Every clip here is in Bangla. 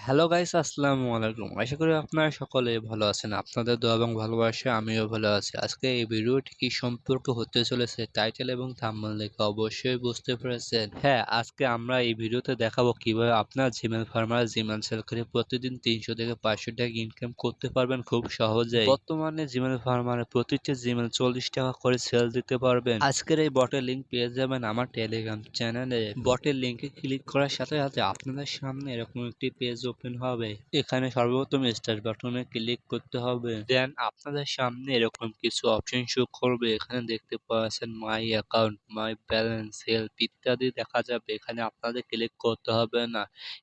হ্যালো গাইস, আসসালামু আলাইকুম। আশা করি আপনারা সকলে ভালো আছেন। আপনাদের দোয়া এবং ভালোবাসায় আমিও ভালো আছি। আজকে এই ভিডিওটি কি সম্পর্কে হতে চলেছে টাইটেল এবং থাম্বনেল দেখে অবশ্যই বুঝতে পেরেছেন। হ্যাঁ, আজকে আমরা এই ভিডিওতে দেখাবো কিভাবে আপনার জিমেল ফার্মার জিমেল সেল করে প্রতিদিন 300 থেকে 500 টাকা ইনকাম করতে পারবেন খুব সহজেই। বর্তমানে জিমেল ফার্মারে প্রতিটি জিমেল 40 টাকা করে সেল দিতে পারবেন। আজকের এই বটের লিঙ্ক পেয়ে যাবেন আমার টেলিগ্রাম চ্যানেলে। বটের লিঙ্কে ক্লিক করার সাথে সাথে আপনাদের সামনে এরকম একটি পেজ ওপেন হবে। এখানে সর্বপ্রথম স্টার্ট বাটনে ক্লিক করতে হবে। দেন আপনাদের সামনে এরকম কিছু অপশন শো করবে। এখানে দেখতে পাচ্ছেন my account, my balance, help ইত্যাদি দেখা যাবে। এখানে আপনাদের ক্লিক করতে হবে না।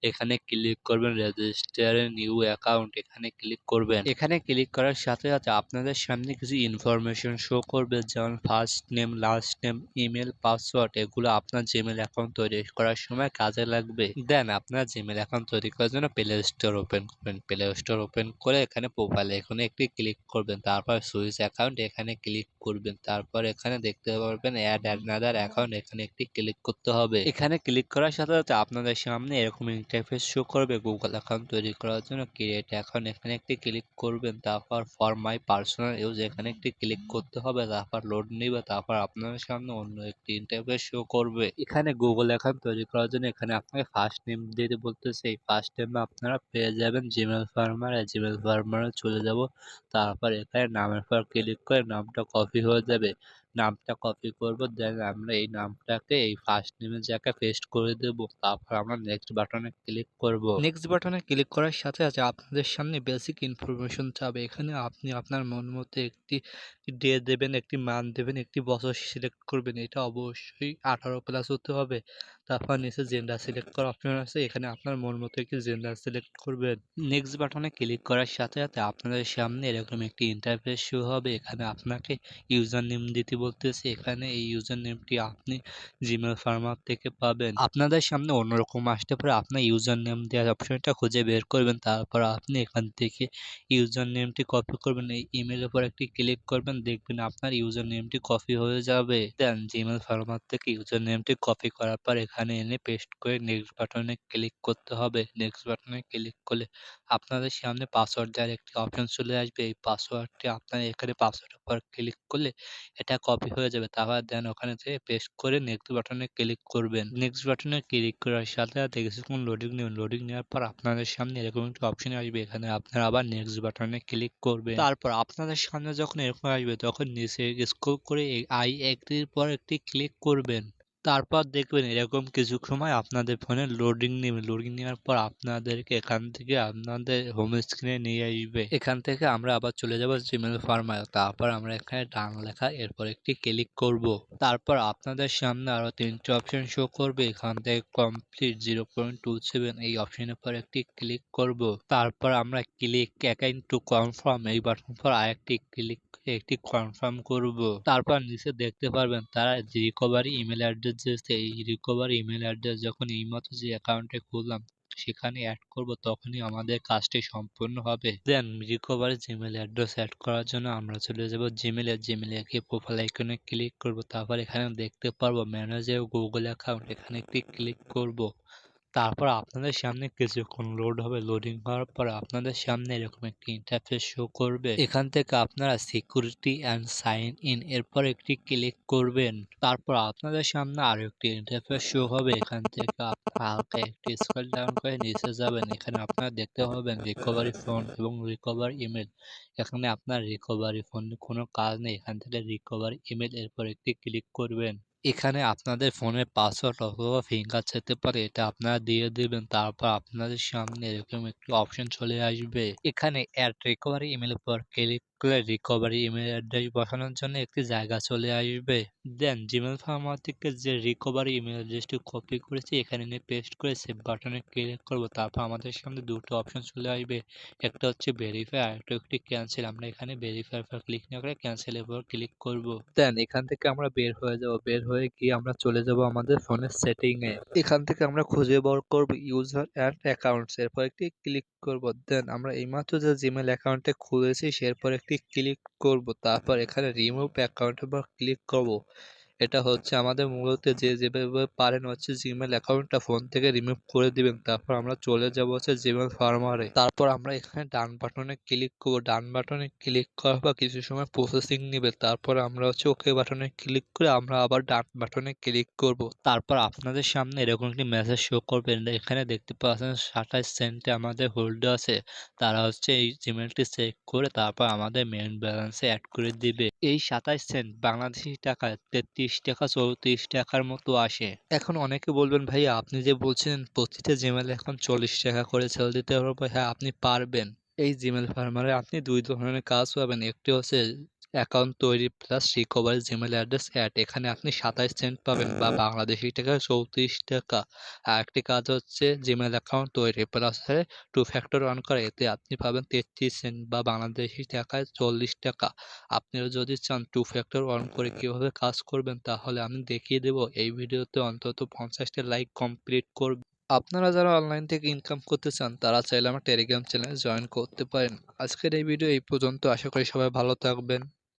এখানে ক্লিক করবেন রেজিস্টার নিউ অ্যাকাউন্ট, এখানে ক্লিক করবেন। এখানে ক্লিক করার সাথে সাথে আপনাদের সামনে কিছু ইনফরমেশন শো করবে, যেমন first name, last name, email, password. এগুলো আপনার জিমেল অ্যাকাউন্ট তৈরি করার সময় কাজে লাগবে। দেন আপনার জিমেল অ্যাকাউন্ট তৈরি করার জন্য প্লে স্টোর ওপেন করবেন। প্লে স্টোর ওপেন করে এখানে প্রোফাইল এখানে একটি ক্লিক করবেন। তারপর সুইচ অ্যাকাউন্ট এখানে ক্লিক করবেন। তারপর এখানে দেখতে পারবেন অ্যাড অ্যানাদার অ্যাকাউন্ট, এখানে একটি ক্লিক করতে হবে। এখানে ক্লিক করার সাথে সাথে আপনাদের সামনে এরকম ইন্টারফেস শো করবে। গুগল অ্যাকাউন্ট তৈরি করার জন্য ক্রিয়েট অ্যাকাউন্ট, এখানে একটি ক্লিক করবেন। তারপর ফর মাই পার্সোনাল ইউজ এখানে একটি ক্লিক করতে হবে। তারপর লোড নিবে। তারপর আপনাদের সামনে অন্য একটি ইন্টারফেস শো করবে। এখানে গুগল অ্যাকাউন্ট তৈরি করার জন্য এখানে আপনাকে ফার্স্ট নেম দিতে বলতেছে। এই ফার্স্ট নেমে আপনারা পেয়ে যাবেন জিমেল ফার্মার। জিমেল ফার্মারে চলে যাব। তারপর এখানে নামের পর ক্লিক করে নামটা কপি হয়ে যাবে। নামটা কপি করব। দেন আমরা এই নামটাকে এই ফার্স্ট নেমের জায়গায় পেস্ট করে দেব। তারপর আমরা নেক্সট বাটনে ক্লিক করব। নেক্সট বাটনে ক্লিক করার সাথে সাথে আপনাদের সামনে বেসিক ইনফরমেশন চাবে। এখানে আপনি আপনার মন মতো একটি ডে দেবেন, একটি মান দেবেন, একটি বছর সিলেক্ট করবেন। এটা অবশ্যই 18+ হতে হবে। তারপর নিচে জেন্ডার সিলেক্ট করার অপশন আছে, এখানে আপনার মন মতো একটি জেন্ডার সিলেক্ট করবেন। নেক্সট বাটনে ক্লিক করার সাথে সাথে আপনাদের সামনে এরকম একটি ইন্টারফেস শো হবে। এখানে আপনাকে ইউজার নেম দিতে বলতেছে। এখানে এই ইউজার নেমটি আপনি জিমেল ফার্মার থেকে পাবেন। আপনাদের সামনে অন্যরকম আসতে পারে। আপনার ইউজার নেম দেওয়ার অপশনটা খুঁজে বের করবেন। তারপর আপনি এখান থেকে ইউজার নেমটি কপি করবেন। এই ইমেলের উপর একটি ক্লিক করবেন, দেখবেন আপনার ইউজার নেমটি কপি হয়ে যাবে। দেন জিমেল ফার্মার থেকে ইউজার নেমটি কপি করার পর এখানে এনে পেস্ট করে নেক্সট বাটনে ক্লিক করতে হবে। নেক্সট বাটনে ক্লিক করলে আপনাদের সামনে পাসওয়ার্ড দেওয়ার একটি অপশন চলে আসবে। এই পাসওয়ার্ডটি আপনার এখানে পাসওয়ার্ডের উপর ক্লিক করলে এটা কপি হয়ে যাবে। তারপর দেন ওখানে থেকে পেস্ট করে নেক্সট বাটনে ক্লিক করবেন। নেক্সট বাটনে ক্লিক করার সাথে সাথে কিছুক্ষণ লোডিং নেবেন। লোডিং নেওয়ার পর আপনাদের সামনে এরকম একটা অপশন আসবে। এখানে আপনারা আবার নেক্সট বাটনে ক্লিক করবেন। তারপর আপনাদের সামনে যখন এরকম আসবে তখন নিচে স্ক্রল করে আই এগ্রির পর একটি ক্লিক করবেন। তারপর দেখবেন এরকম কিছু সময় আপনাদের ফোনে লোডিং নেবে। লোডিং নেওয়ার পর আপনাদেরকে এখান থেকে আপনাদের হোম স্ক্রিনে নিয়ে আসবে। এখান থেকে আমরা আবার চলে যাব জিমেল ফার্মার। তারপর আমরা এখানে ডান লেখা এরপর একটি ক্লিক করব। তারপর আপনাদের সামনে আরো 3টে অপশন শো করবে। এখান থেকে কমপ্লিট 0.27 এই অপশনের পর একটি ক্লিক করব। তারপর আমরা ক্লিক অ্যাকাউন্ট টু কনফার্ম এই বাটন পর আরেকটি ক্লিক একটি কনফার্ম করব। তারপর নিচে দেখতে পারবেন তারা রিকভারি ইমেল অ্যাড্রেস দিয়েছে। এই রিকভারি ইমেল অ্যাড্রেস যখন এইমাত্র যে অ্যাকাউন্টে খুললাম সেখানে অ্যাড করব, তখনই আমাদের কাজটি সম্পূর্ণ হবে। দেন রিকভারি জিমেল অ্যাড্রেস অ্যাড করার জন্য আমরা চলে যাব জিমেলে। জিমেলে গিয়ে প্রোফাইল আইকনে ক্লিক করব। তারপর এখানে দেখতে পারবো ম্যানেজ এ গুগল অ্যাকাউন্ট, এখানে একটি ক্লিক করব। তারপর আপনাদের সামনে কিছুক্ষণ লোড হবে। লোডিং হওয়ার পর আপনাদের সামনে এরকম একটি ইন্টারফেস শো করবে। এখান থেকে আপনারা সিকিউরিটি অ্যান্ড সাইন ইন এরপর একটি ক্লিক করবেন। তারপর আপনাদের সামনে আরো একটি ইন্টারফেস শো হবে। এখান থেকে আপনারা হালকা একটি স্ক্রল ডাউন করে নিচে যাবেন। এখানে আপনারা দেখতে পাবেন রিকভারি ফোন এবং রিকভারি ইমেল। এখানে আপনার রিকভারি ফোনে কোনো কাজ নেই। এখান থেকে রিকভারি ইমেল এরপর একটি ক্লিক করবেন। এখানে আপনাদের ফোনের পাসওয়ার্ড অথবা ফিঙ্গার যেতে পারে, এটা আপনারা দিয়ে দেবেন। তারপর আপনাদের সামনে এরকম একটি অপশন চলে আসবে। এখানে অ্যাড রিকভারি ইমেল পর ক্লিক করে রিকভারি ইমেল অ্যাড্রেস বসানোর জন্য একটি জায়গা চলে আসবে। দেন জিমেল ফার্মার থেকে যে রিকভারি ইমেল অ্যাড্রেসটি কপি করেছি এখানে নিয়ে পেস্ট করে সেভ বাটনে ক্লিক করব। তারপর আমাদের সামনে দুটো অপশন চলে আসবে, একটা হচ্ছে ভেরিফাই আর একটা একটি ক্যান্সেল। আমরা এখানে ভেরিফাই পর ক্লিক না করে ক্যান্সেল এর পর ক্লিক করব। দেন এখান থেকে আমরা বের হয়ে যাব। বের হয়ে গিয়ে আমরা চলে যাব আমাদের ফোনের সেটিং এ। এখান থেকে আমরা খুঁজে বার করব ইউজার অ্যান্ড অ্যাকাউন্টস, এরপর একটি ক্লিক করব। দেন আমরা এইমাত্র যে জিমেল অ্যাকাউন্টে খুলেছি সেরপর একটি ক্লিক করব। তারপর এখানে রিমুভ অ্যাকাউন্টের উপর ক্লিক করব। এটা হচ্ছে আমাদের মূলত যে যেভাবে পারেন হচ্ছে জিমেল অ্যাকাউন্টটা ফোন থেকে রিমুভ করে দিবেন। তারপর আমরা চলে যাব হচ্ছে জিমেল ফার্মারে। তারপর আমরা এখানে ডান বাটনে ক্লিক করব। ডান বাটনে ক্লিক করার পর কিছু সময় প্রসেসিং নিবে। তারপর আমরা হচ্ছে ওকে বাটনে ক্লিক করে আমরা আবার ডান বাটনে ক্লিক করব। তারপর আপনাদের সামনে এরকম একটি মেসেজ শো করবে। এখানে দেখতে পাচ্ছেন 27 সেন্টে আমাদের হোল্ডার আছে। তারা হচ্ছে এই জিমেলটি চেক করে তারপর আমাদের মেইন ব্যালেন্সে অ্যাড করে দিবে। এই 27 সেন্ট বাংলাদেশী টাকায় 33 টাকা 34 টাকার মতো আসে। এখন অনেকে বলবেন ভাইয়া আপনি যে বলছেন প্রতিটা জিমেলে এখন 40 টাকা করে সেল দিতে পারবো, হ্যাঁ আপনি পারবেন। এই জিমেল ফার্মারে আপনি দুই ধরনের কাজ পাবেন। একটি হচ্ছে অ্যাকাউন্ট তৈরি plus recovery Gmail address add. এখানে আপনি 27 সেন্ট পাবেন বা বাংলাদেশি টাকায় 34 টাকা। আর একটি কাজ হচ্ছে জিমেল অ্যাকাউন্ট তৈরি প্লাস টু ফ্যাক্টর অন করা, এতে আপনি পাবেন 33 সেন্ট বা বাংলাদেশি টাকায় 40 টাকা। আপনিও যদি চান টু ফ্যাক্টর অন করে কিভাবে কাজ করবেন তাহলে আমি দেখিয়ে দেব। এই ভিডিওতে অন্তত 50টা লাইক কমপ্লিট করবে। আপনারা যারা অনলাইন থেকে ইনকাম করতে চান তারা চাইলে আমার টেলিগ্রাম চ্যানেলে জয়েন করতে পারেন। আজকের এই ভিডিও এই পর্যন্ত। আশা করি সবাই ভালো থাকবেন।